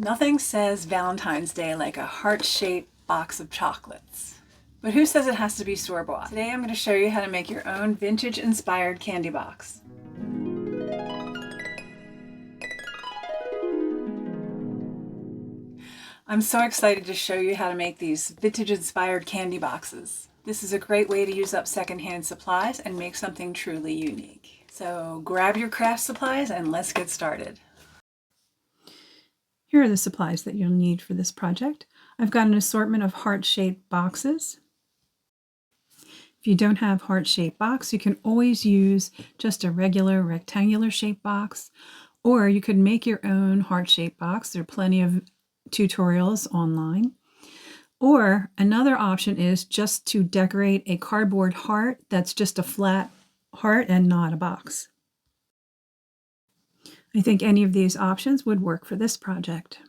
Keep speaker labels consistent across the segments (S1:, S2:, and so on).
S1: Nothing says Valentine's Day like a heart-shaped box of chocolates. But who says it has to be store-bought? Today I'm going to show you how to make your own vintage-inspired candy box. I'm so excited to show you how to make these vintage-inspired candy boxes. This is a great way to use up secondhand supplies and make something truly unique. So grab your craft supplies and let's get started. Here are the supplies that you'll need for this project. I've got an assortment of heart-shaped boxes. If you don't have heart-shaped box, you can always use just a regular rectangular shaped box, or you could make your own heart-shaped box. There are plenty of tutorials online. Or another option is just to decorate a cardboard heart that's just a flat heart and not a box. I think any of these options would work for this project.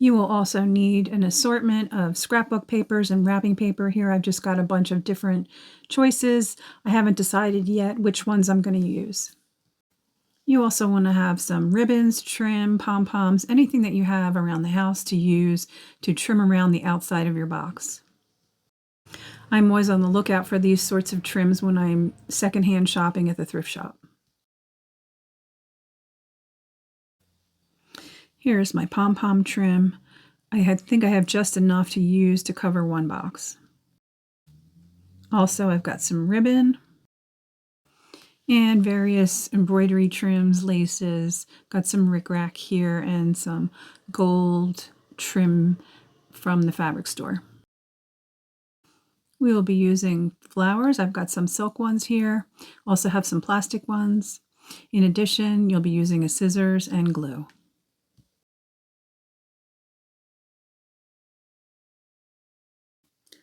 S1: You will also need an assortment of scrapbook papers and wrapping paper. Here I've just got a bunch of different choices. I haven't decided yet which ones I'm going to use. You also want to have some ribbons, trim, pom-poms, anything that you have around the house to use to trim around the outside of your box. I'm always on the lookout for these sorts of trims when I'm secondhand shopping at the thrift shop. Here's my pom-pom trim. I think I have just enough to use to cover one box. Also, I've got some ribbon and various embroidery trims, laces. Got some rickrack here and some gold trim from the fabric store. We will be using flowers. I've got some silk ones here. Also have some plastic ones. In addition, you'll be using a scissors and glue.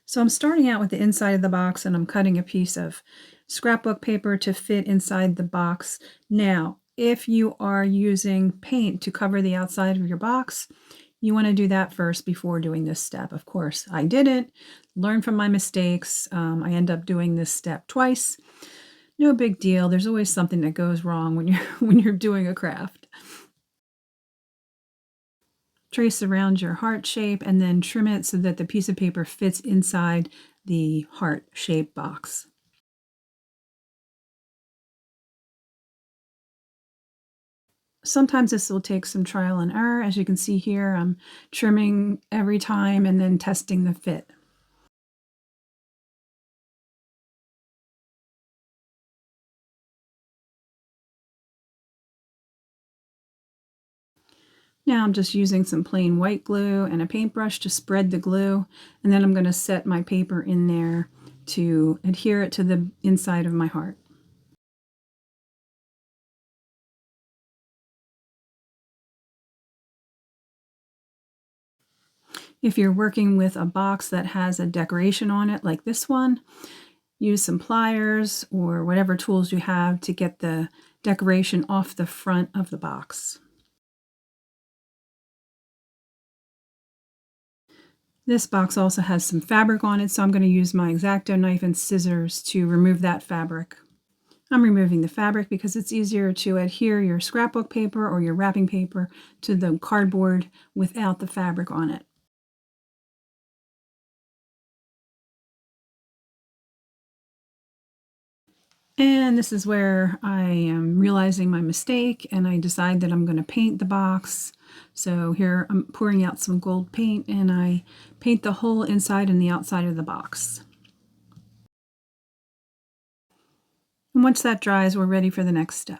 S1: So I'm starting out with the inside of the box and I'm cutting a piece of scrapbook paper to fit inside the box. Now, if you are using paint to cover the outside of your box, you want to do that first before doing this step. Of course, I didn't. Learn from my mistakes. I end up doing this step twice. No big deal. There's always something that goes wrong when you're doing a craft. Trace around your heart shape and then trim it so that the piece of paper fits inside the heart-shaped box. Sometimes this will take some trial and error. As you can see here, I'm trimming every time and then testing the fit. Now I'm just using some plain white glue and a paintbrush to spread the glue, and then I'm going to set my paper in there to adhere it to the inside of my heart. If you're working with a box that has a decoration on it like this one, use some pliers or whatever tools you have to get the decoration off the front of the box. This box also has some fabric on it, so I'm going to use my X-Acto knife and scissors to remove that fabric. I'm removing the fabric because it's easier to adhere your scrapbook paper or your wrapping paper to the cardboard without the fabric on it. And this is where I am realizing my mistake and I decide that I'm going to paint the box. So here I'm pouring out some gold paint and I paint the whole inside and the outside of the box. And once that dries, we're ready for the next step.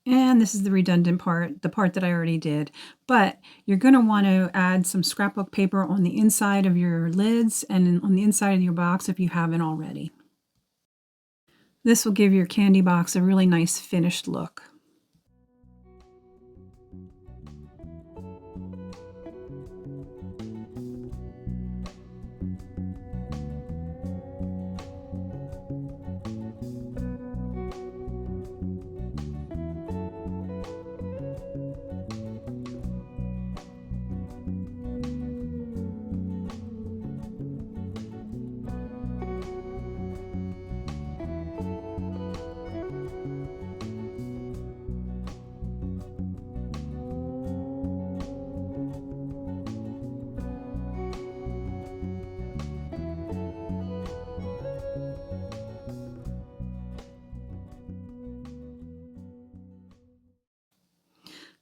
S1: And this is the redundant part, the part that I already did. But you're going to want to add some scrapbook paper on the inside of your lids and on the inside of your box if you haven't already. This will give your candy box a really nice finished look.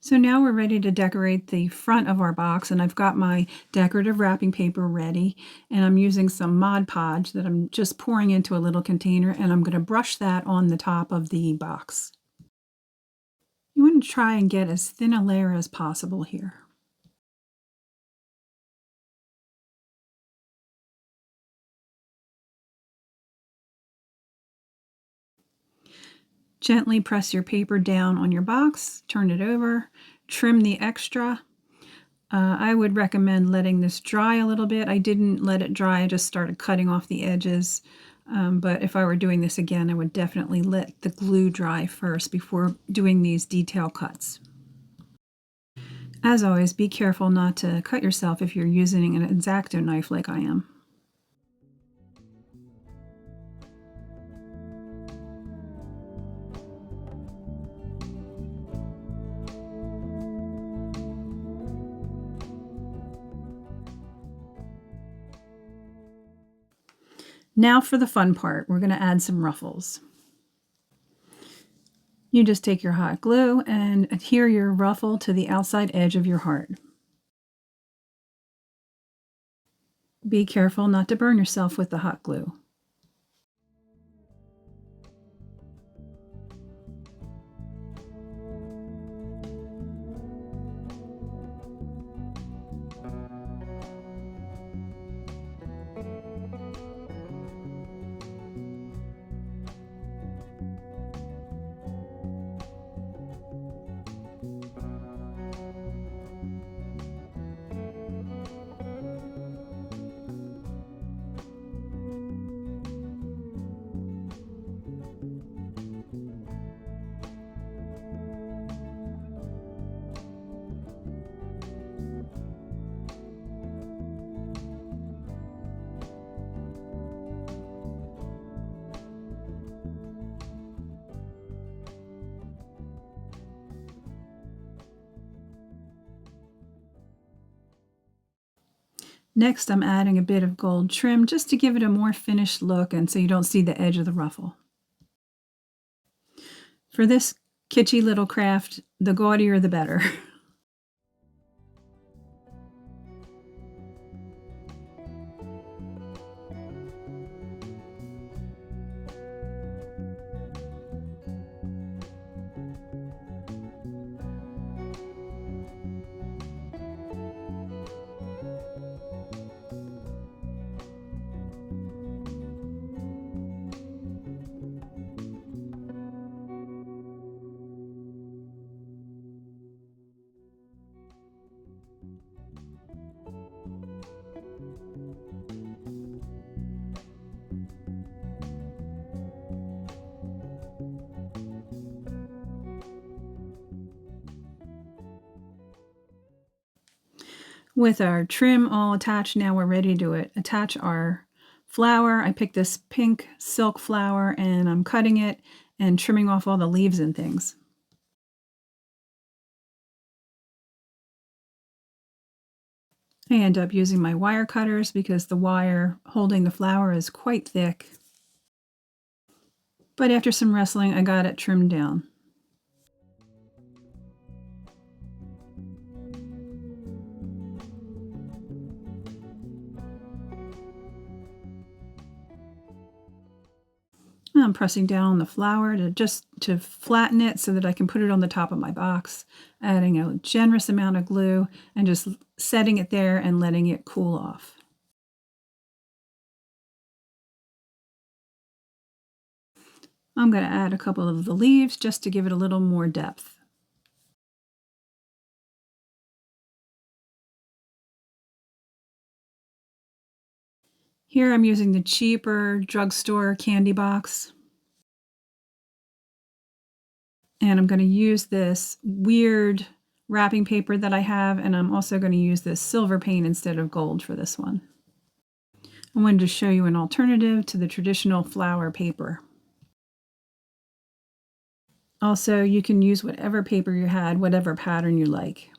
S1: So now we're ready to decorate the front of our box, and I've got my decorative wrapping paper ready, and I'm using some Mod Podge that I'm just pouring into a little container, and I'm going to brush that on the top of the box. You want to try and get as thin a layer as possible here. Gently press your paper down on your box, turn it over, trim the extra. I would recommend letting this dry a little bit. I didn't let it dry, I just started cutting off the edges. But if I were doing this again, I would definitely let the glue dry first before doing these detail cuts. As always, be careful not to cut yourself if you're using an X-Acto knife like I am. Now for the fun part, we're going to add some ruffles. You just take your hot glue and adhere your ruffle to the outside edge of your heart. Be careful not to burn yourself with the hot glue. Next, I'm adding a bit of gold trim just to give it a more finished look and so you don't see the edge of the ruffle. For this kitschy little craft, the gaudier the better. With our trim all attached, now we're ready to attach our flower. I picked this pink silk flower and I'm cutting it and trimming off all the leaves and things. I end up using my wire cutters because the wire holding the flower is quite thick. But after some wrestling, I got it trimmed down. I'm pressing down on the flower to flatten it so that I can put it on the top of my box, adding a generous amount of glue and just setting it there and letting it cool off. I'm going to add a couple of the leaves just to give it a little more depth. Here I'm using the cheaper drugstore candy box. And I'm going to use this weird wrapping paper that I have, and I'm also going to use this silver paint instead of gold for this one. I wanted to show you an alternative to the traditional flower paper. Also, you can use whatever paper you had, whatever pattern you like.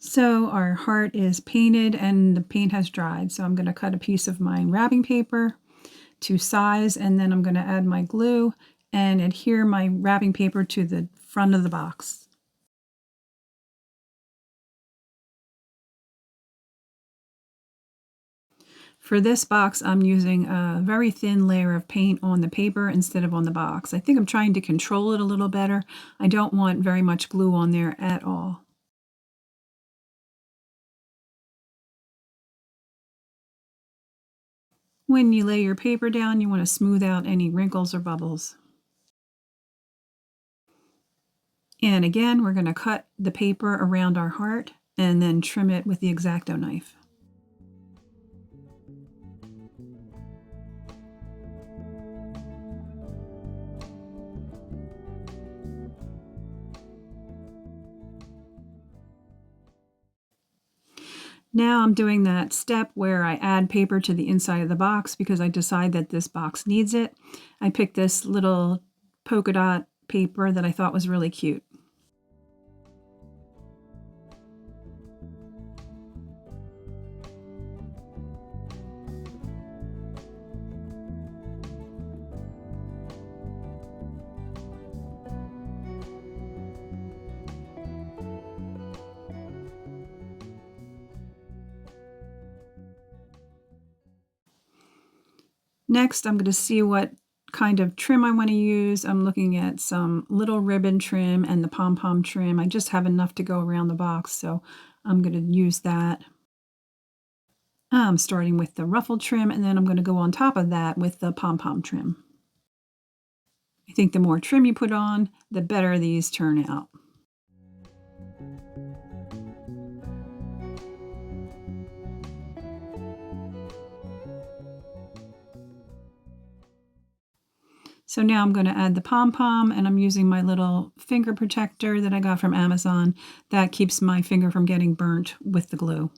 S1: So our heart is painted and the paint has dried. So I'm going to cut a piece of my wrapping paper to size, and then I'm going to add my glue and adhere my wrapping paper to the front of the box. For this box, I'm using a very thin layer of paint on the paper instead of on the box. I think I'm trying to control it a little better. I don't want very much glue on there at all. When you lay your paper down, you want to smooth out any wrinkles or bubbles. And again, we're going to cut the paper around our heart and then trim it with the X-Acto knife. Now I'm doing that step where I add paper to the inside of the box because I decide that this box needs it. I picked this little polka dot paper that I thought was really cute. Next, I'm going to see what kind of trim I want to use. I'm looking at some little ribbon trim and the pom-pom trim. I just have enough to go around the box, so I'm going to use that. I'm starting with the ruffled trim, and then I'm going to go on top of that with the pom-pom trim. I think the more trim you put on, the better these turn out. So now I'm going to add the pom-pom, and I'm using my little finger protector that I got from Amazon. That keeps my finger from getting burnt with the glue.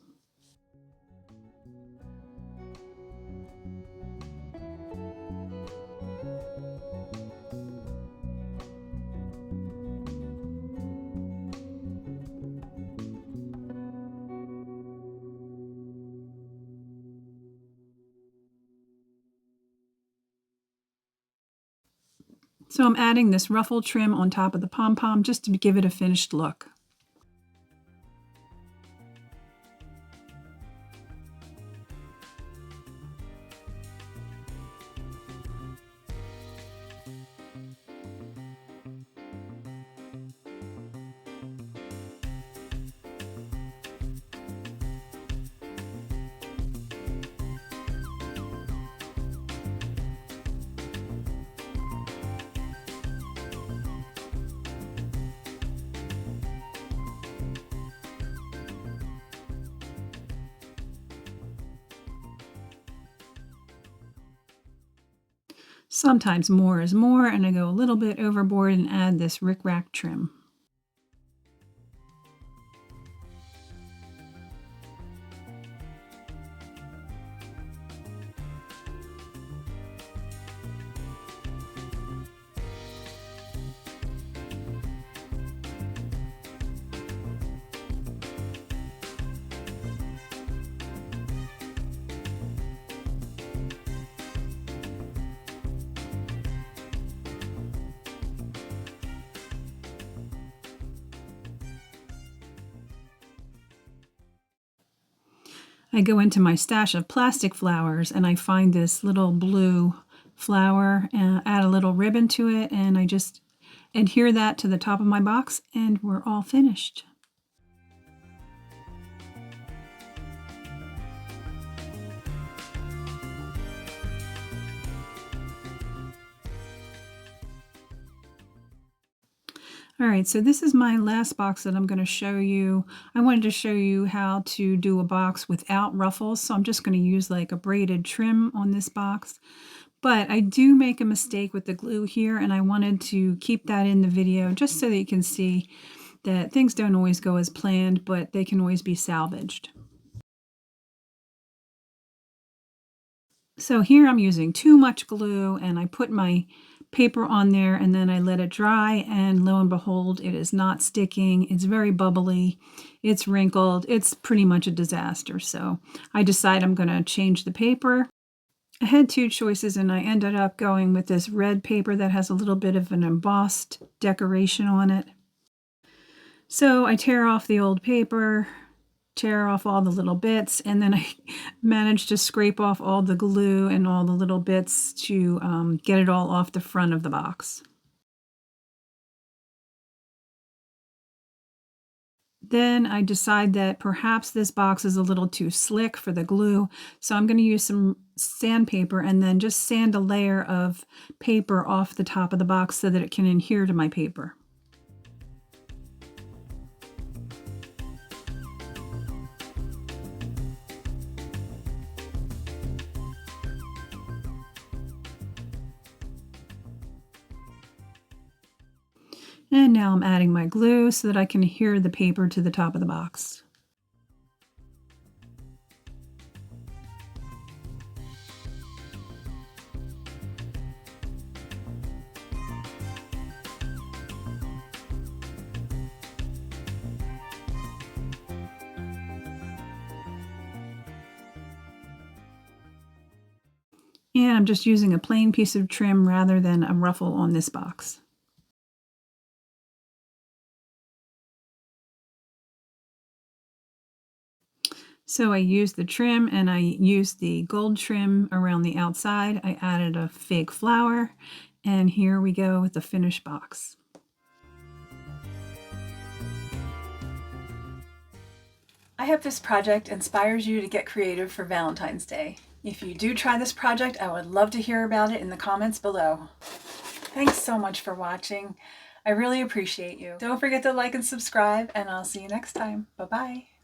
S1: So I'm adding this ruffle trim on top of the pom-pom just to give it a finished look. Sometimes more is more, and I go a little bit overboard and add this rickrack trim. I go into my stash of plastic flowers and I find this little blue flower and add a little ribbon to it, and I just adhere that to the top of my box and we're all finished. All right, so this is my last box that I'm going to show you. I wanted to show you how to do a box without ruffles, so I'm just going to use like a braided trim on this box. But I do make a mistake with the glue here, and I wanted to keep that in the video just so that you can see that things don't always go as planned, but they can always be salvaged. So here I'm using too much glue, and I put my paper on there and then I let it dry, and lo and behold, it is not sticking. It's very bubbly. It's wrinkled. It's pretty much a disaster. So I decide I'm going to change the paper. I had two choices and I ended up going with this red paper that has a little bit of an embossed decoration on it. So I tear off the old paper, tear off all the little bits, and then I managed to scrape off all the glue and all the little bits to get it all off the front of the box. Then I decide that perhaps this box is a little too slick for the glue, so I'm going to use some sandpaper and then just sand a layer of paper off the top of the box so that it can adhere to my paper. And now I'm adding my glue so that I can adhere the paper to the top of the box. And I'm just using a plain piece of trim rather than a ruffle on this box. So I used the trim and I used the gold trim around the outside. I added a fake flower, and here we go with the finished box. I hope this project inspires you to get creative for Valentine's Day. If you do try this project, I would love to hear about it in the comments below. Thanks so much for watching. I really appreciate you. Don't forget to like and subscribe, and I'll see you next time. Bye-bye.